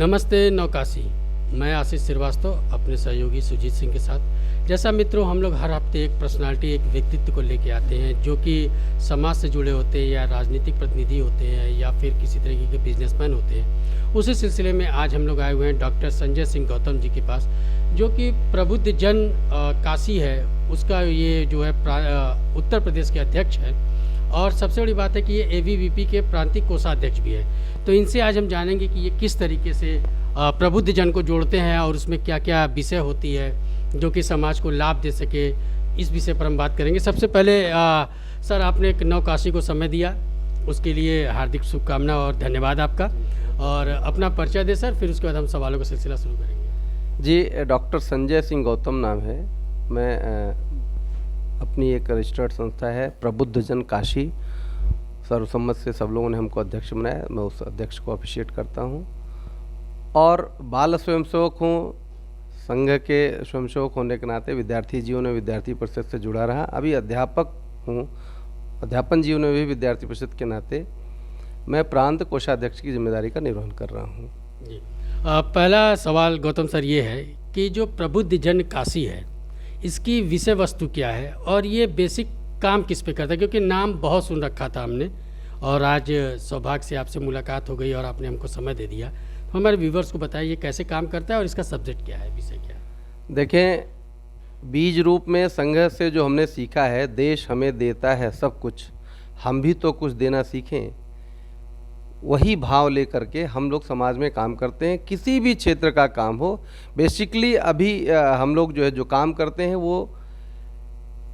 नमस्ते नौकाशी। मैं आशीष श्रीवास्तव अपने सहयोगी सुजीत सिंह के साथ। जैसा मित्रों, हम लोग हर हफ्ते एक पर्सनालिटी, एक व्यक्तित्व को लेके आते हैं जो कि समाज से जुड़े होते हैं या राजनीतिक प्रतिनिधि होते हैं या फिर किसी तरीके के बिजनेसमैन होते हैं। उसी सिलसिले में आज हम लोग आए हुए हैं डॉक्टर संजय सिंह गौतम जी के पास, जो कि प्रबुद्ध जन काशी है उसका ये जो है उत्तर प्रदेश के अध्यक्ष है। और सबसे बड़ी बात है कि ये ABVP के प्रांतीय कोषाध्यक्ष भी है। तो इनसे आज हम जानेंगे कि ये किस तरीके से प्रबुद्ध जन को जोड़ते हैं और उसमें क्या क्या विषय होती है जो कि समाज को लाभ दे सके। इस विषय पर हम बात करेंगे। सबसे पहले सर, आपने एक नौकाशी को समय दिया, उसके लिए हार्दिक शुभकामना और धन्यवाद आपका। और अपना परिचय दे सर, फिर उसके बाद हम सवालों का सिलसिला शुरू करेंगे। जी, डॉक्टर संजय सिंह गौतम नाम है। मैं अपनी एक रजिस्टर्ड संस्था है प्रबुद्ध जन काशी, सर्वसम्मत से सब लोगों ने हमको अध्यक्ष बनाया। मैं उस अध्यक्ष को अप्रिशिएट करता हूँ। और बाल स्वयंसेवक हूँ, संघ के स्वयंसेवक होने के नाते विद्यार्थी जीवन में विद्यार्थी परिषद से जुड़ा रहा। अभी अध्यापक हूँ, अध्यापन जीवन में भी विद्यार्थी परिषद के नाते मैं प्रांत कोषाध्यक्ष की जिम्मेदारी का निर्वहन कर रहा हूँ। जी, पहला सवाल गौतम सर ये है कि जो प्रबुद्ध जन काशी है इसकी विषय वस्तु क्या है और ये बेसिक काम किस पे करता है? क्योंकि नाम बहुत सुन रखा था हमने और आज सौभाग्य से आपसे मुलाकात हो गई और आपने हमको समय दे दिया। तो हमारे व्यूवर्स को बताइए ये कैसे काम करता है और इसका सब्जेक्ट क्या है, विषय क्या है? देखें, बीज रूप में संघ से जो हमने सीखा है, देश हमें देता है सब कुछ, हम भी तो कुछ देना सीखें, वही भाव लेकर के हम लोग समाज में काम करते हैं। किसी भी क्षेत्र का काम हो, बेसिकली अभी हम लोग जो है जो काम करते हैं वो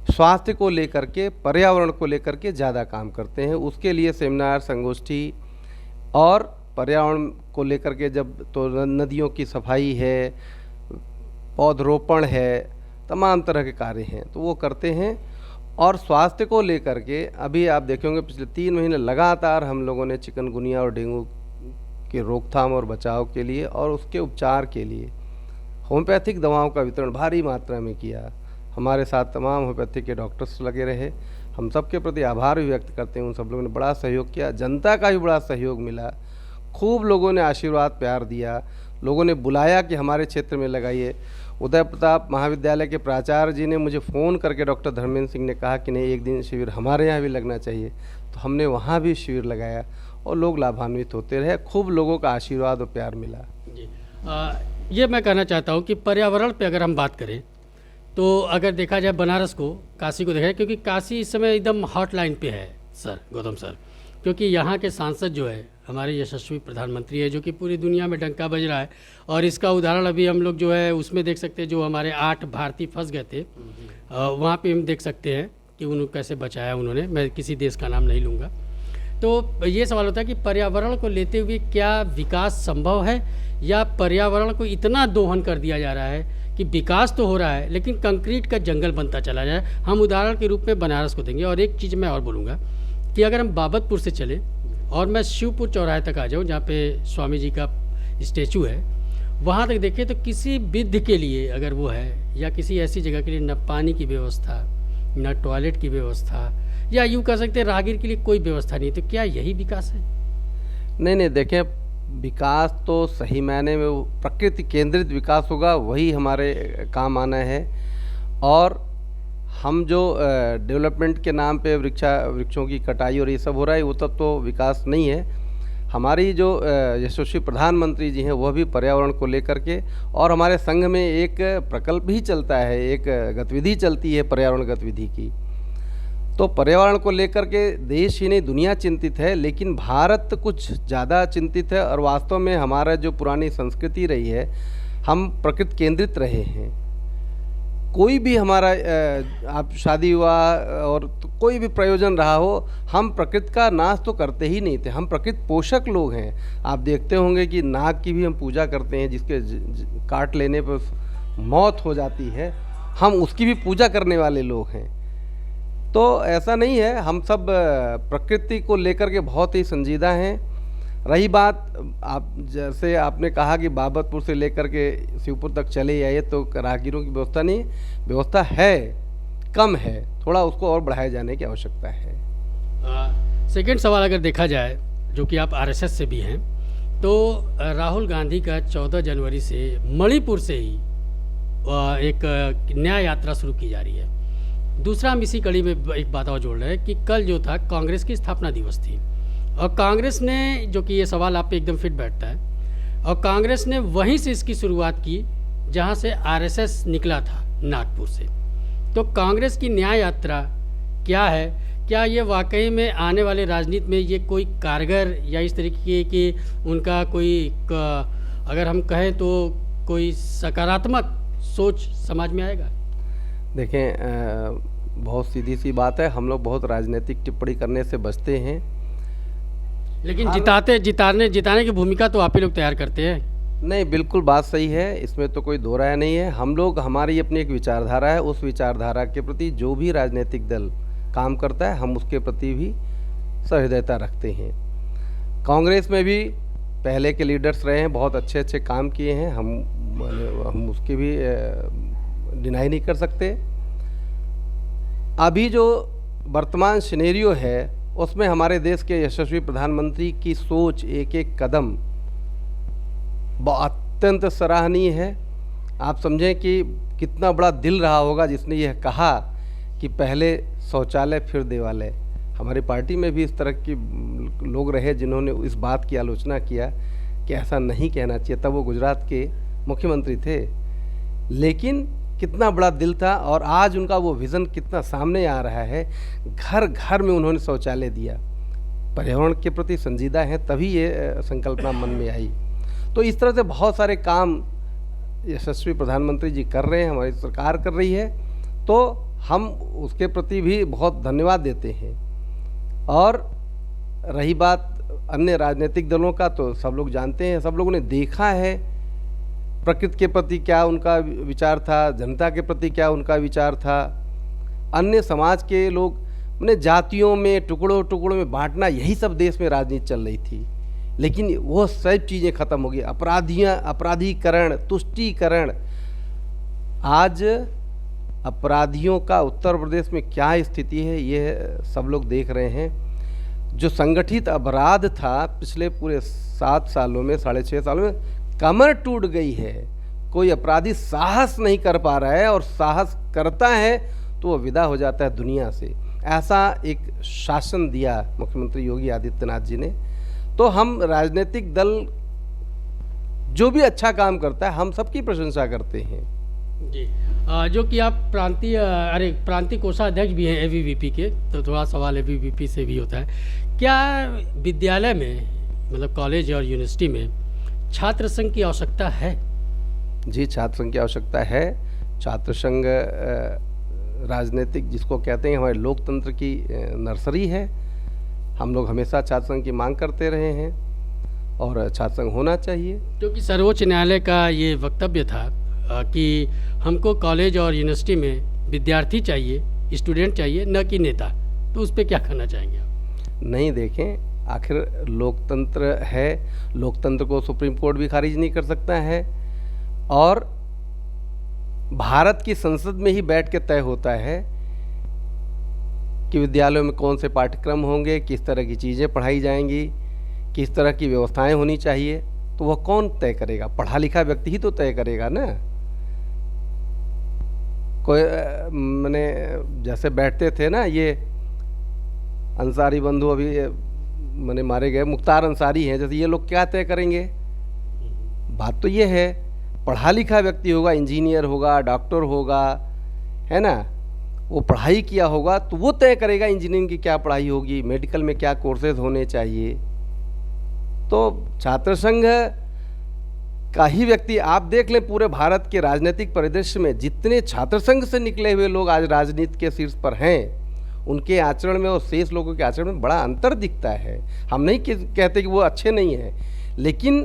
स्वास्थ्य को लेकर के, पर्यावरण को लेकर के ज़्यादा काम करते हैं। उसके लिए सेमिनार, संगोष्ठी और पर्यावरण को लेकर के जब तो नदियों की सफाई है, पौधरोपण है, तमाम तरह के कार्य हैं तो वो करते हैं। और स्वास्थ्य को लेकर के अभी आप देखेंगे पिछले 3 महीने लगातार हम लोगों ने चिकनगुनिया और डेंगू के रोकथाम और बचाव के लिए और उसके उपचार के लिए होम्योपैथिक दवाओं का वितरण भारी मात्रा में किया। हमारे साथ तमाम होम्योपैथिक के डॉक्टर्स लगे रहे। हम सबके प्रति आभार भी व्यक्त करते हैं। उन सब लोगों ने बड़ा सहयोग किया, जनता का भी बड़ा सहयोग मिला। खूब लोगों ने आशीर्वाद प्यार दिया, लोगों ने बुलाया कि हमारे क्षेत्र में लगाइए। उदय प्रताप महाविद्यालय के प्राचार्य जी ने मुझे फ़ोन करके डॉक्टर धर्मेंद्र सिंह ने कहा कि नहीं, एक दिन शिविर हमारे यहाँ भी लगना चाहिए। तो हमने वहाँ भी शिविर लगाया और लोग लाभान्वित होते रहे। खूब लोगों का आशीर्वाद और प्यार मिला। जी, ये मैं कहना चाहता हूँ कि पर्यावरण पे अगर हम बात करें तो अगर देखा जाए बनारस को, काशी को देखा जाए, क्योंकि काशी इस समय एकदम हॉटलाइन पे है सर, गौतम सर, क्योंकि यहाँ के सांसद जो है हमारे यशस्वी प्रधानमंत्री है जो कि पूरी दुनिया में डंका बज रहा है। और इसका उदाहरण अभी हम लोग जो है उसमें देख सकते हैं, जो हमारे 8 भारतीय फंस गए थे वहाँ पे हम देख सकते हैं कि उन्होंने कैसे बचाया उन्होंने। मैं किसी देश का नाम नहीं लूँगा। तो ये सवाल होता है कि पर्यावरण को लेते हुए क्या विकास संभव है या पर्यावरण को इतना दोहन कर दिया जा रहा है कि विकास तो हो रहा है लेकिन कंक्रीट का जंगल बनता चला जाए। हम उदाहरण के रूप में बनारस को देंगे। और एक चीज़ मैं और बोलूँगा कि अगर हम बाबतपुर से चले और मैं शिवपुर चौराहे तक आ जाऊँ जहाँ पे स्वामी जी का स्टेचू है, वहाँ तक देखिए तो किसी वृद्ध के लिए अगर वो है या किसी ऐसी जगह के लिए न पानी की व्यवस्था, न टॉयलेट की व्यवस्था, या यूँ कह सकते हैं राहगीर के लिए कोई व्यवस्था नहीं। तो क्या यही विकास है? नहीं, देखें, विकास तो सही मायने में वो प्रकृति केंद्रित विकास होगा, वही हमारे काम आना है। और हम जो डेवलपमेंट के नाम पे वृक्षों की कटाई और ये सब हो रहा है, वो तब तो विकास नहीं है। हमारी जो यशस्वी प्रधानमंत्री जी हैं वह भी पर्यावरण को लेकर के, और हमारे संघ में एक प्रकल्प ही चलता है, एक गतिविधि चलती है पर्यावरण गतिविधि की। तो पर्यावरण को लेकर के देश ही नहीं दुनिया चिंतित है, लेकिन भारत कुछ ज़्यादा चिंतित है। और वास्तव में हमारा जो पुरानी संस्कृति रही है, हम प्रकृति केंद्रित रहे हैं। कोई भी हमारा आप शादी विवाह और तो कोई भी प्रयोजन रहा हो, हम प्रकृति का नाश तो करते ही नहीं थे। हम प्रकृति पोषक लोग हैं। आप देखते होंगे कि नाग की भी हम पूजा करते हैं, जिसके काट लेने पर मौत हो जाती है, हम उसकी भी पूजा करने वाले लोग हैं। तो ऐसा नहीं है, हम सब प्रकृति को लेकर के बहुत ही संजीदा हैं। रही बात, आप जैसे आपने कहा कि बाबतपुर से लेकर के शिवपुर तक चले आइए, तो राहगीरों की व्यवस्था नहीं, व्यवस्था है, कम है, थोड़ा उसको और बढ़ाए जाने की आवश्यकता है। सेकंड सवाल अगर देखा जाए, जो कि आप RSS से भी हैं, तो राहुल गांधी का 14 जनवरी से मणिपुर से ही एक न्याय यात्रा शुरू की जा रही है। दूसरा हम इसी कड़ी में एक बात और जोड़ रहे हैं कि कल जो था कांग्रेस की स्थापना दिवस थी, और कांग्रेस ने, जो कि ये सवाल आप पे एकदम फिट बैठता है, और कांग्रेस ने वहीं से इसकी शुरुआत की जहां से आरएसएस निकला था, नागपुर से। तो कांग्रेस की न्याय यात्रा क्या है? क्या ये वाकई में आने वाले राजनीति में ये कोई कारगर या इस तरीके की उनका कोई अगर हम कहें तो कोई सकारात्मक सोच समाज में आएगा? देखें, बहुत सीधी सी बात है, हम लोग बहुत राजनीतिक टिप्पणी करने से बचते हैं, लेकिन जिताने की भूमिका तो आप ही लोग तैयार करते हैं। नहीं, बिल्कुल बात सही है, इसमें तो कोई दो राय नहीं है। हम लोग, हमारी अपनी एक विचारधारा है, उस विचारधारा के प्रति जो भी राजनीतिक दल काम करता है हम उसके प्रति भी सहृदयता रखते हैं। कांग्रेस में भी पहले के लीडर्स रहे हैं, बहुत अच्छे अच्छे काम किए हैं, हम उसकी भी डिनाई नहीं कर सकते। अभी जो वर्तमान सिनेरियो है उसमें हमारे देश के यशस्वी प्रधानमंत्री की सोच, एक एक कदम अत्यंत सराहनीय है। आप समझें कि कितना बड़ा दिल रहा होगा जिसने यह कहा कि पहले शौचालय फिर देवालय। हमारी पार्टी में भी इस तरह के लोग रहे जिन्होंने इस बात की आलोचना किया कि ऐसा नहीं कहना चाहिए, तब वो गुजरात के मुख्यमंत्री थे। लेकिन कितना बड़ा दिल था, और आज उनका वो विज़न कितना सामने आ रहा है। घर घर में उन्होंने शौचालय दिया, पर्यावरण के प्रति संजीदा हैं, तभी ये संकल्पना मन में आई। तो इस तरह से बहुत सारे काम यशस्वी प्रधानमंत्री जी कर रहे हैं, हमारी सरकार कर रही है, तो हम उसके प्रति भी बहुत धन्यवाद देते हैं। और रही बात अन्य राजनीतिक दलों का, तो सब लोग जानते हैं, सब लोगों ने देखा है प्रकृति के प्रति क्या उनका विचार था, जनता के प्रति क्या उनका विचार था। अन्य समाज के लोग, मैंने जातियों में टुकड़ों टुकड़ों में बांटना, यही सब देश में राजनीति चल रही थी। लेकिन वो सब चीज़ें ख़त्म हो गई, अपराधीकरण, तुष्टीकरण। आज अपराधियों का उत्तर प्रदेश में क्या स्थिति है ये सब लोग देख रहे हैं। जो संगठित अपराध था पिछले पूरे 7 सालों में, 6.5 सालों में कमर टूट गई है। कोई अपराधी साहस नहीं कर पा रहा है, और साहस करता है तो वो विदा हो जाता है दुनिया से। ऐसा एक शासन दिया मुख्यमंत्री योगी आदित्यनाथ जी ने। तो हम राजनीतिक दल जो भी अच्छा काम करता है हम सबकी प्रशंसा करते हैं जी। जो कि आप प्रांतीय कोषाध्यक्ष भी हैं एबीवीपी के, तो थोड़ा सवाल एबीवीपी से भी होता है। क्या विद्यालय में, मतलब कॉलेज और यूनिवर्सिटी में छात्र संघ की आवश्यकता है? जी, छात्र संघ की आवश्यकता है। छात्र संघ राजनीतिक जिसको कहते हैं, हमारे लोकतंत्र की नर्सरी है। हम लोग हमेशा छात्र संघ की मांग करते रहे हैं, और छात्र संघ होना चाहिए। क्योंकि सर्वोच्च न्यायालय का ये वक्तव्य था कि हमको कॉलेज और यूनिवर्सिटी में विद्यार्थी चाहिए, स्टूडेंट चाहिए, न कि नेता। तो उस पर क्या कहना चाहेंगे आप? नहीं, देखें, आखिर लोकतंत्र है, लोकतंत्र को सुप्रीम कोर्ट भी खारिज नहीं कर सकता है, और भारत की संसद में ही बैठ के तय होता है कि विद्यालयों में कौन से पाठ्यक्रम होंगे, किस तरह की चीज़ें पढ़ाई जाएंगी, किस तरह की व्यवस्थाएं होनी चाहिए। तो वह कौन तय करेगा? पढ़ा लिखा व्यक्ति ही तो तय करेगा ना। कोई मैंने जैसे बैठते थे ना, ये अंसारी बंधु अभी मैंने मारे गए, मुख्तार अंसारी हैं, जैसे ये लोग क्या तय करेंगे? बात तो ये है, पढ़ा लिखा व्यक्ति होगा, इंजीनियर होगा, डॉक्टर होगा, है ना, वो पढ़ाई किया होगा तो वो तय करेगा इंजीनियरिंग की क्या पढ़ाई होगी, मेडिकल में क्या कोर्सेज होने चाहिए। तो छात्र संघ का ही व्यक्ति, आप देख लें पूरे भारत के राजनीतिक परिदृश्य में जितने छात्र संघ से निकले हुए लोग आज राजनीति के शीर्ष पर हैं, उनके आचरण में और शेष लोगों के आचरण में बड़ा अंतर दिखता है। हम नहीं कहते कि वो अच्छे नहीं हैं, लेकिन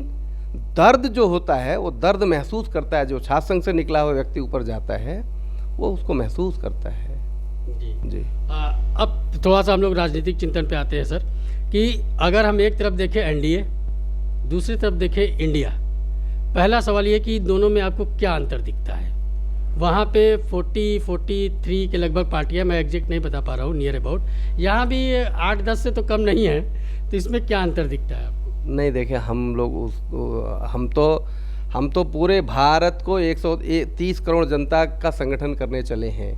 दर्द जो होता है वो दर्द महसूस करता है। जो छात्र संघ से निकला हुआ व्यक्ति ऊपर जाता है वो उसको महसूस करता है। जी। अब थोड़ा सा हम लोग राजनीतिक चिंतन पे आते हैं सर, कि अगर हम एक तरफ देखें एनडीए, दूसरी तरफ देखें इंडिया, पहला सवाल ये कि दोनों में आपको क्या अंतर दिखता है? वहाँ पे 43 के लगभग पार्टियाँ, मैं एग्जैक्ट नहीं बता पा रहा हूँ, नियर अबाउट। यहाँ भी 8-10 से तो कम नहीं है, तो इसमें क्या अंतर दिखता है आपको? नहीं देखिए, हम तो पूरे भारत को 130 करोड़ जनता का संगठन करने चले हैं।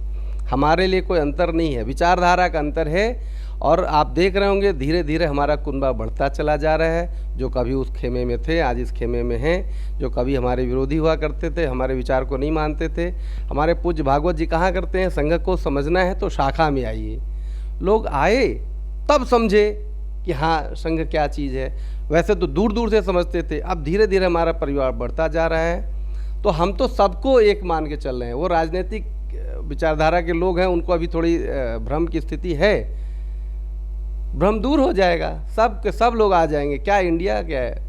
हमारे लिए कोई अंतर नहीं है, विचारधारा का अंतर है। और आप देख रहे होंगे धीरे धीरे हमारा कुनबा बढ़ता चला जा रहा है। जो कभी उस खेमे में थे आज इस खेमे में हैं, जो कभी हमारे विरोधी हुआ करते थे, हमारे विचार को नहीं मानते थे। हमारे पूज्य भागवत जी कहा करते हैं, संघ को समझना है तो शाखा में आइए। लोग आए तब समझे कि हाँ संघ क्या चीज़ है। वैसे तो दूर दूर से समझते थे, अब धीरे धीरे हमारा परिवार बढ़ता जा रहा है। तो हम तो सबको एक मान के चल रहे हैं। वो राजनीतिक विचारधारा के लोग हैं, उनको अभी थोड़ी भ्रम की स्थिति है। भ्रम दूर हो जाएगा, सब के सब लोग आ जाएंगे। क्या इंडिया, क्या है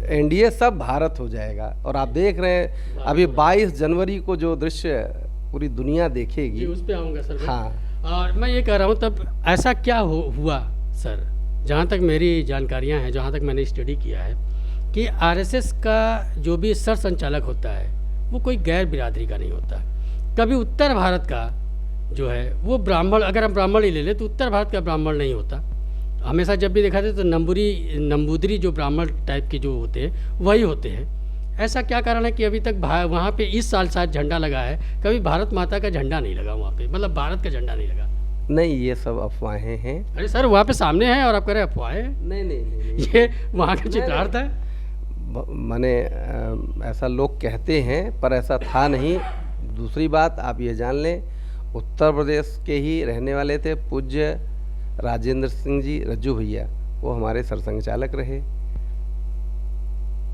एनडीए, सब भारत हो जाएगा। और आप देख रहे हैं अभी 22 जनवरी को जो दृश्य पूरी दुनिया देखेगी, उस पर आऊँगा सर। हाँ, और मैं ये कह रहा हूँ तब ऐसा क्या हुआ सर, जहाँ तक मेरी जानकारियाँ हैं, जहाँ तक मैंने स्टडी किया है कि आरएसएस का जो भी सर संचालक होता है वो कोई गैर बिरादरी का नहीं होता। कभी उत्तर भारत का जो है वो ब्राह्मण, अगर हम ब्राह्मण ही ले लें तो उत्तर भारत का ब्राह्मण नहीं होता। हमेशा जब भी देखा जाए तो नंबूदरी जो ब्राह्मण टाइप के जो होते हैं वही होते हैं। ऐसा क्या कारण है कि अभी तक वहाँ पे इस साल शायद झंडा लगा है, कभी भारत माता का झंडा नहीं लगा वहाँ पे, मतलब भारत का झंडा नहीं लगा? नहीं, ये सब अफवाहें हैं। अरे सर वहाँ पे सामने है और आप कह रहे हैं अफवाहें? नहीं नहीं नहीं, नहीं। ये वहाँ का चित्रार्थ है। माने ऐसा लोग कहते हैं पर ऐसा था नहीं। दूसरी बात आप ये जान लें, उत्तर प्रदेश के ही रहने वाले थे पूज्य राजेंद्र सिंह जी रज्जू भैया, वो हमारे सरसंघचालक रहे।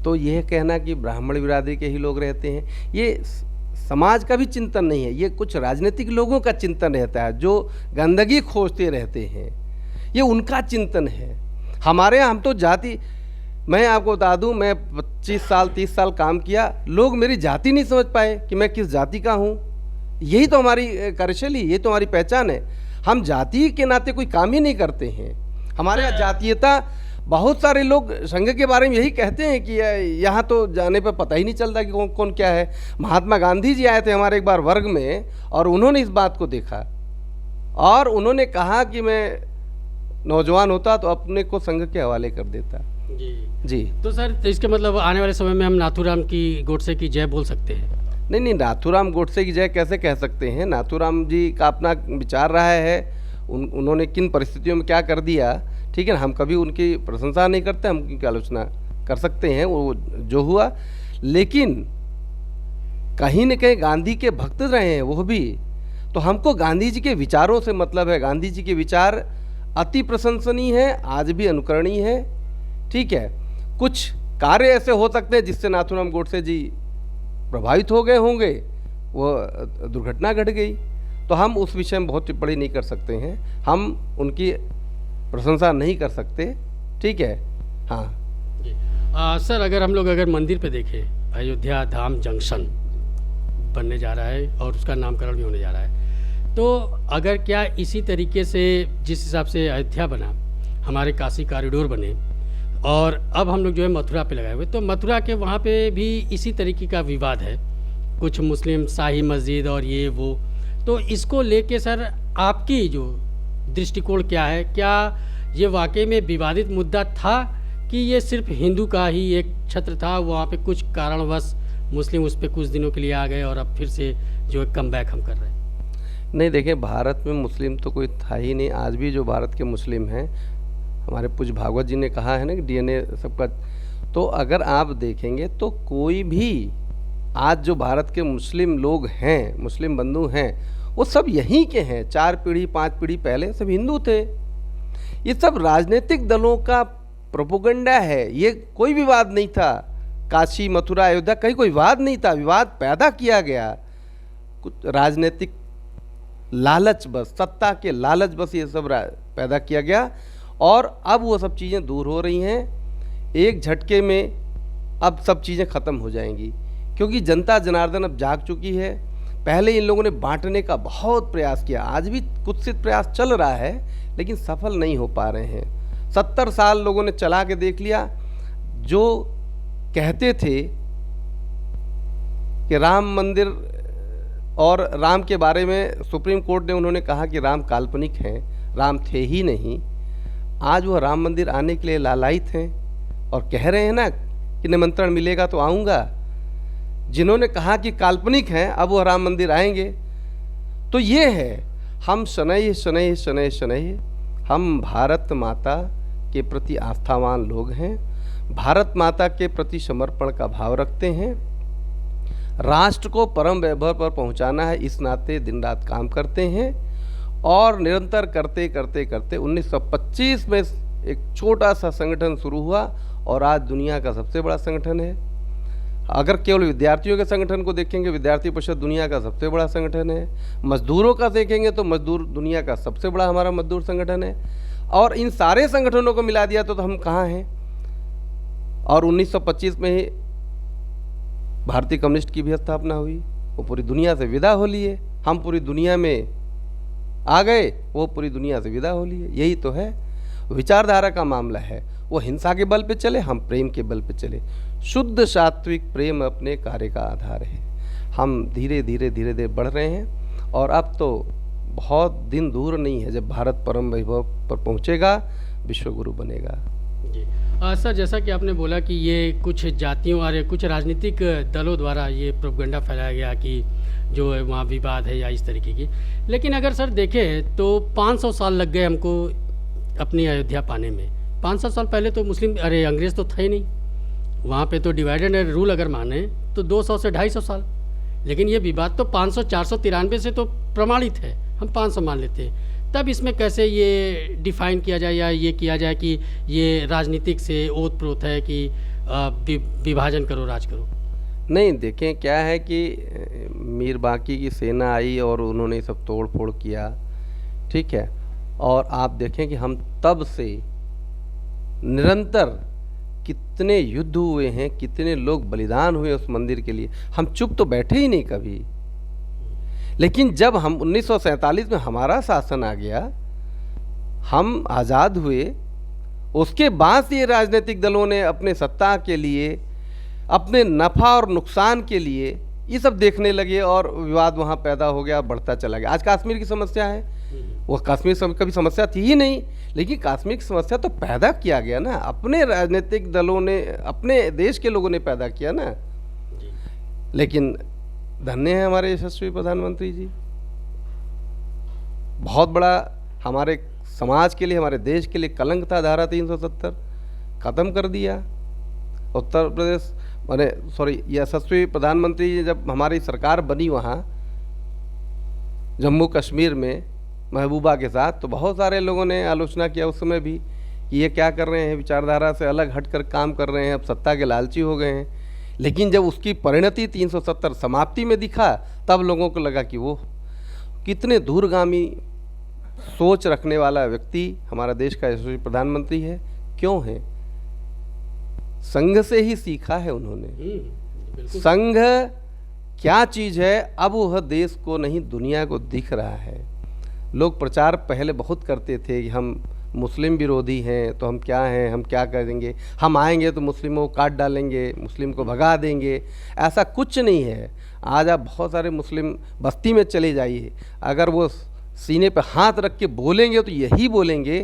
तो यह कहना कि ब्राह्मण बिरादरी के ही लोग रहते हैं, ये समाज का भी चिंतन नहीं है, ये कुछ राजनीतिक लोगों का चिंतन रहता है जो गंदगी खोजते रहते हैं, ये उनका चिंतन है। हमारे यहाँ हम तो जाति, मैं आपको बता दूं, मैं 25 साल 30 साल काम किया, लोग मेरी जाति नहीं समझ पाए कि मैं किस जाति का हूँ। यही तो हमारी कार्यशैली, ये तो हमारी पहचान है। हम जाति के नाते कोई काम ही नहीं करते हैं। हमारे यहाँ जातीयता, बहुत सारे लोग संघ के बारे में यही कहते हैं कि यहाँ तो जाने पर पता ही नहीं चलता कि कौन कौन क्या है। महात्मा गांधी जी आए थे हमारे एक बार वर्ग में और उन्होंने इस बात को देखा और उन्होंने कहा कि मैं नौजवान होता तो अपने को संघ के हवाले कर देता। जी। तो सर तो इसके मतलब आने वाले समय में हम नाथूराम की गोडसे की जय बोल सकते हैं? नहीं नहीं, नाथूराम गोडसे की जय कैसे कह सकते हैं? नाथूराम जी का अपना विचार रहा है, उन्होंने किन परिस्थितियों में क्या कर दिया, ठीक है ना। हम कभी उनकी प्रशंसा नहीं करते, हम उनकी आलोचना कर सकते हैं, वो जो हुआ। लेकिन कहीं न कहीं गांधी के भक्त रहे हैं वो भी, तो हमको गांधी जी के विचारों से मतलब है। गांधी जी के विचार अति प्रशंसनीय है, आज भी अनुकरणीय है, ठीक है। कुछ कार्य ऐसे हो सकते हैं जिससे नाथूराम गोडसे जी प्रभावित हो गए होंगे, वो दुर्घटना घट गई, तो हम उस विषय में बहुत टिप्पणी नहीं कर सकते हैं, हम उनकी प्रशंसा नहीं कर सकते, ठीक है। हाँ सर, अगर हम लोग मंदिर पे देखें, अयोध्या धाम जंक्शन बनने जा रहा है और उसका नामकरण भी होने जा रहा है, तो अगर क्या इसी तरीके से जिस हिसाब से अयोध्या बना, हमारे काशी कॉरिडोर बने और अब हम लोग जो है मथुरा पे लगाए हुए, तो मथुरा के वहाँ पे भी इसी तरीके का विवाद है, कुछ मुस्लिम शाही मस्जिद और ये वो, तो इसको लेके सर आपकी जो दृष्टिकोण क्या है? क्या ये वाकई में विवादित मुद्दा था कि ये सिर्फ हिंदू का ही एक क्षेत्र था, वहाँ पे कुछ कारणवश मुस्लिम उस पर कुछ दिनों के लिए आ गए और अब फिर से जो है कम बैक हम कर रहे हैं? नहीं देखिए, भारत में मुस्लिम तो कोई था ही नहीं। आज भी जो भारत के मुस्लिम हैं, हमारे पूज्य भागवत जी ने कहा है ना कि डीएनए सबका, तो अगर आप देखेंगे तो कोई भी आज जो भारत के मुस्लिम लोग हैं, मुस्लिम बंधु हैं, वो सब यहीं के हैं। 4 पीढ़ी 5 पीढ़ी पहले सब हिंदू थे। ये सब राजनीतिक दलों का प्रोपोगंडा है, ये कोई विवाद नहीं था। काशी मथुरा अयोध्या कहीं कोई विवाद नहीं था, विवाद पैदा किया गया कुछ राजनीतिक लालच बस, सत्ता के लालच बस, ये सब पैदा किया गया। और अब वो सब चीज़ें दूर हो रही हैं, एक झटके में अब सब चीज़ें ख़त्म हो जाएंगी, क्योंकि जनता जनार्दन अब जाग चुकी है। पहले इन लोगों ने बांटने का बहुत प्रयास किया, आज भी कुत्सित प्रयास चल रहा है, लेकिन सफल नहीं हो पा रहे हैं। 70 साल लोगों ने चला के देख लिया। जो कहते थे कि राम मंदिर और राम के बारे में सुप्रीम कोर्ट ने उन्होंने कहा कि राम काल्पनिक हैं, राम थे ही नहीं। आज वो राम मंदिर आने के लिए लालायित हैं और कह रहे हैं ना कि निमंत्रण मिलेगा तो आऊँगा। जिन्होंने कहा कि काल्पनिक हैं अब वो राम मंदिर आएंगे। तो ये है, हम शनैः शनैः शनैः शनैः, हम भारत माता के प्रति आस्थावान लोग हैं, भारत माता के प्रति समर्पण का भाव रखते हैं, राष्ट्र को परम वैभव पर पहुंचाना है, इस नाते दिन रात काम करते हैं। और निरंतर करते करते करते 1925 में एक छोटा सा संगठन शुरू हुआ और आज दुनिया का सबसे बड़ा संगठन है। अगर केवल विद्यार्थियों के संगठन को देखेंगे, विद्यार्थी परिषद दुनिया का सबसे बड़ा संगठन है। मजदूरों का देखेंगे तो मजदूर दुनिया का सबसे बड़ा हमारा मजदूर संगठन है। और इन सारे संगठनों को मिला दिया तो हम कहाँ हैं। और 1925 में ही भारतीय कम्युनिस्ट की भी स्थापना हुई, वो पूरी दुनिया से विदा हो लिए। हम पूरी दुनिया में आ गए, वो पूरी दुनिया से विदा हो लिए। यही तो है, विचारधारा का मामला है। वो हिंसा के बल पे चले, हम प्रेम के बल पे चले। शुद्ध सात्विक प्रेम अपने कार्य का आधार है। हम धीरे धीरे धीरे धीरे बढ़ रहे हैं और अब तो बहुत दिन दूर नहीं है जब भारत परम वैभव पर पहुंचेगा, विश्वगुरु बनेगा। जी सर, जैसा कि आपने बोला कि ये कुछ जातियों और कुछ राजनीतिक दलों द्वारा ये प्रोपगंडा फैलाया गया कि जो है वहाँ विवाद है या इस तरीके की, लेकिन अगर सर देखें तो 500 साल लग गए हमको अपनी अयोध्या पाने में। 500 साल पहले तो अंग्रेज़ तो थे ही नहीं वहाँ पे। तो डिवाइडेड एंड रूल अगर माने तो 200 से 250 साल, लेकिन ये विवाद तो 500 493 से तो प्रमाणित है, हम 500 मान लेते हैं। तब इसमें कैसे ये डिफाइन किया जाए या ये किया जाए कि ये राजनीतिक से ओतप्रोत है कि विभाजन करो, राज करो? नहीं, देखें क्या है कि मीर बाकी की सेना आई और उन्होंने सब तोड़ फोड़ किया, ठीक है। और आप देखें कि हम तब से निरंतर कितने युद्ध हुए हैं, कितने लोग बलिदान हुए उस मंदिर के लिए। हम चुप तो बैठे ही नहीं कभी। लेकिन जब हम 1947 में हमारा शासन आ गया, हम आज़ाद हुए, उसके बाद से ये राजनीतिक दलों ने अपने सत्ता के लिए, अपने नफ़ा और नुकसान के लिए ये सब देखने लगे और विवाद वहाँ पैदा हो गया, बढ़ता चला गया। आज कश्मीर की समस्या है, वो कश्मीर कभी समस्या थी ही नहीं, लेकिन कश्मीर की समस्या तो पैदा किया गया ना, अपने राजनीतिक दलों ने, अपने देश के लोगों ने पैदा किया ना। लेकिन धन्य है हमारे यशस्वी प्रधानमंत्री जी, बहुत बड़ा हमारे समाज के लिए, हमारे देश के लिए कलंक था धारा 370, ख़त्म कर दिया। उत्तर प्रदेश यशस्वी प्रधानमंत्री जी जब हमारी सरकार बनी वहाँ जम्मू कश्मीर में महबूबा के साथ, तो बहुत सारे लोगों ने आलोचना किया उस समय भी कि ये क्या कर रहे हैं, विचारधारा से अलग हटकर काम कर रहे हैं, अब सत्ता के लालची हो गए हैं। लेकिन जब उसकी परिणति 370 समाप्ति में दिखा, तब लोगों को लगा कि वो कितने दूरगामी सोच रखने वाला व्यक्ति हमारा देश का यशस्वी प्रधानमंत्री है। क्यों है? संघ से ही सीखा है उन्होंने। संघ क्या चीज़ है, अब वह देश को नहीं दुनिया को दिख रहा है। लोग प्रचार पहले बहुत करते थे कि हम मुस्लिम विरोधी हैं, तो हम क्या हैं, हम क्या करेंगे, हम आएंगे तो मुस्लिमों को काट डालेंगे, मुस्लिम को भगा देंगे। ऐसा कुछ नहीं है। आज आप बहुत सारे मुस्लिम बस्ती में चले जाइए, अगर वो सीने पर हाथ रख के बोलेंगे तो यही बोलेंगे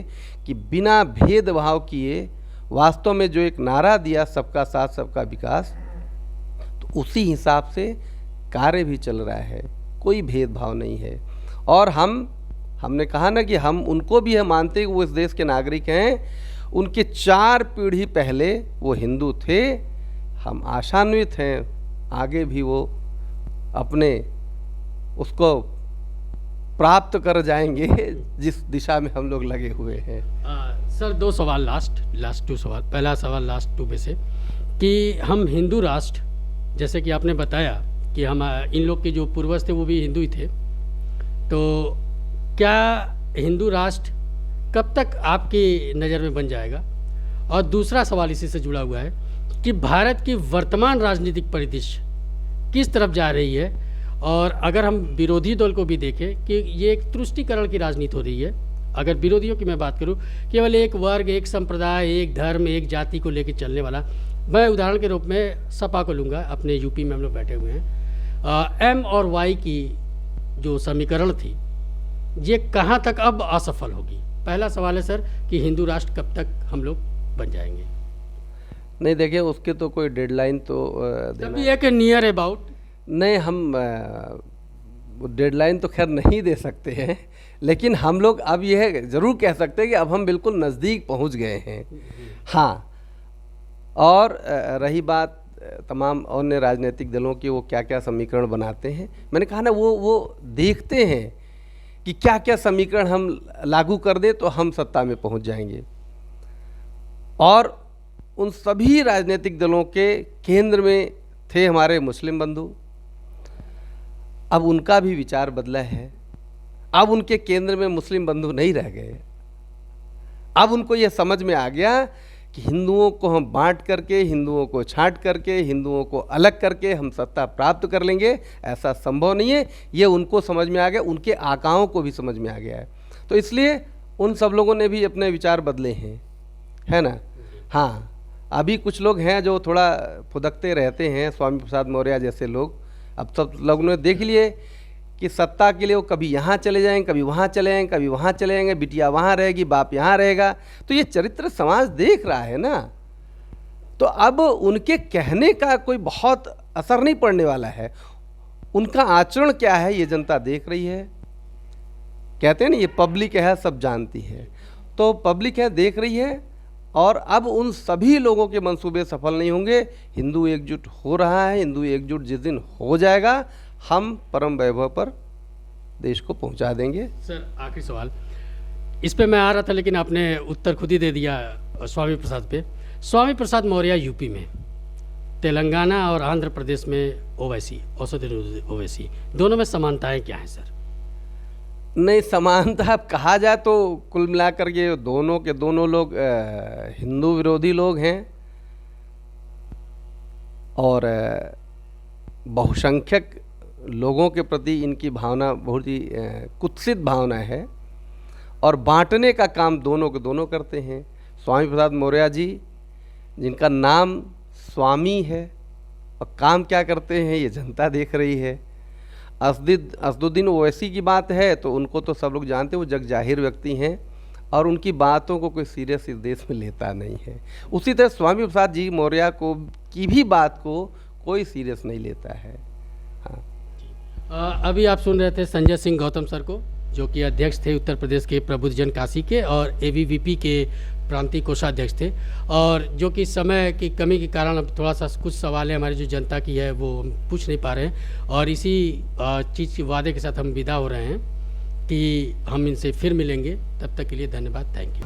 कि बिना भेदभाव किए वास्तव में जो एक नारा दिया, सबका साथ सबका विकास, तो उसी हिसाब से कार्य भी चल रहा है, कोई भेदभाव नहीं है। और हमने कहा ना कि हम उनको भी मानते हैं कि वो इस देश के नागरिक हैं। उनके 4 पीढ़ी पहले वो हिंदू थे। हम आशान्वित हैं आगे भी वो अपने उसको प्राप्त कर जाएंगे जिस दिशा में हम लोग लगे हुए हैं। सर 2 सवाल, लास्ट 2 सवाल। पहला सवाल लास्ट 2 में से कि हम हिंदू राष्ट्र, जैसे कि आपने बताया कि हम इन लोग के जो पूर्वज थे वो भी हिंदू ही थे, तो क्या हिंदू राष्ट्र कब तक आपकी नज़र में बन जाएगा? और दूसरा सवाल इसी से जुड़ा हुआ है कि भारत की वर्तमान राजनीतिक परिदृश्य किस तरफ जा रही है, और अगर हम विरोधी दल को भी देखें कि ये एक तुष्टीकरण की राजनीति हो रही है। अगर विरोधियों की मैं बात करूं, केवल एक वर्ग, एक संप्रदाय, एक धर्म, एक जाति को लेकर चलने वाला, मैं उदाहरण के रूप में सपा को लूँगा, अपने यूपी में हम लोग बैठे हुए हैं। एम और वाई की जो समीकरण थी, ये कहाँ तक अब असफल होगी? पहला सवाल है सर कि हिंदू राष्ट्र कब तक हम लोग बन जाएंगे? नहीं देखिए, उसके तो कोई डेडलाइन तो देना तभी एक नियर अबाउट। नहीं, हम डेडलाइन तो खैर नहीं दे सकते हैं, लेकिन हम लोग अब यह ज़रूर कह सकते हैं कि अब हम बिल्कुल नज़दीक पहुंच गए हैं। हाँ, और रही बात तमाम अन्य राजनीतिक दलों की, वो क्या क्या समीकरण बनाते हैं, मैंने कहा ना वो देखते हैं कि क्या क्या समीकरण हम लागू कर दें तो हम सत्ता में पहुंच जाएंगे। और उन सभी राजनीतिक दलों के केंद्र में थे हमारे मुस्लिम बंधु। अब उनका भी विचार बदला है। अब उनके केंद्र में मुस्लिम बंधु नहीं रह गए। अब उनको यह समझ में आ गया कि हिंदुओं को हम बांट करके, हिंदुओं को छांट करके, हिंदुओं को अलग करके हम सत्ता प्राप्त कर लेंगे, ऐसा संभव नहीं है। ये उनको समझ में आ गया, उनके आकाओं को भी समझ में आ गया है। तो इसलिए उन सब लोगों ने भी अपने विचार बदले हैं, है ना। हाँ, अभी कुछ लोग हैं जो थोड़ा फुदकते रहते हैं, स्वामी प्रसाद मौर्य जैसे लोग। अब सब लोगों ने देख लिए कि सत्ता के लिए वो कभी यहाँ चले जाएंगे, कभी वहाँ चले जाएंगे, कभी वहाँ चले जाएंगे, बिटिया वहाँ रहेगी, बाप यहाँ रहेगा। तो ये चरित्र समाज देख रहा है ना। तो अब उनके कहने का कोई बहुत असर नहीं पड़ने वाला है। उनका आचरण क्या है ये जनता देख रही है। कहते हैं ना, ये पब्लिक है, सब जानती है। तो पब्लिक है, देख रही है। और अब उन सभी लोगों के मंसूबे सफल नहीं होंगे। हिंदू एकजुट हो रहा है। हिंदू एकजुट जिस दिन हो जाएगा, हम परम वैभव पर देश को पहुंचा देंगे। सर आखिरी सवाल, इस पे मैं आ रहा था लेकिन आपने उत्तर खुद ही दे दिया स्वामी प्रसाद पे। स्वामी प्रसाद मौर्य यूपी में, तेलंगाना और आंध्र प्रदेश में ओवैसी, असदुद्दीन ओवैसी, दोनों में समानताएं क्या हैं सर? नहीं, समानता अब कहा जाए तो कुल मिलाकर के दोनों के दोनों लोग हिंदू विरोधी लोग हैं और बहुसंख्यक लोगों के प्रति इनकी भावना बहुत ही कुत्सित भावना है। और बांटने का काम दोनों के दोनों करते हैं। स्वामी प्रसाद मौर्य जी, जिनका नाम स्वामी है, और काम क्या करते हैं ये जनता देख रही है। असदुद्दीन ओवैसी की बात है तो उनको तो सब लोग जानते हैं, वो जग जाहिर व्यक्ति हैं और उनकी बातों को कोई सीरियस इस देश में लेता नहीं है। उसी तरह स्वामी प्रसाद जी मौर्य को की भी बात को कोई सीरियस नहीं लेता है। हाँ, अभी आप सुन रहे थे संजय सिंह गौतम सर को, जो कि अध्यक्ष थे उत्तर प्रदेश के प्रबुद्धजन काशी के और ABVP के प्रांतीय कोषाध्यक्ष थे, और जो कि समय की कमी के कारण अब थोड़ा सा कुछ सवाल है हमारी जो जनता की है वो हम पूछ नहीं पा रहे हैं। और इसी चीज़ के वादे के साथ हम विदा हो रहे हैं कि हम इनसे फिर मिलेंगे। तब तक के लिए धन्यवाद, थैंक यू।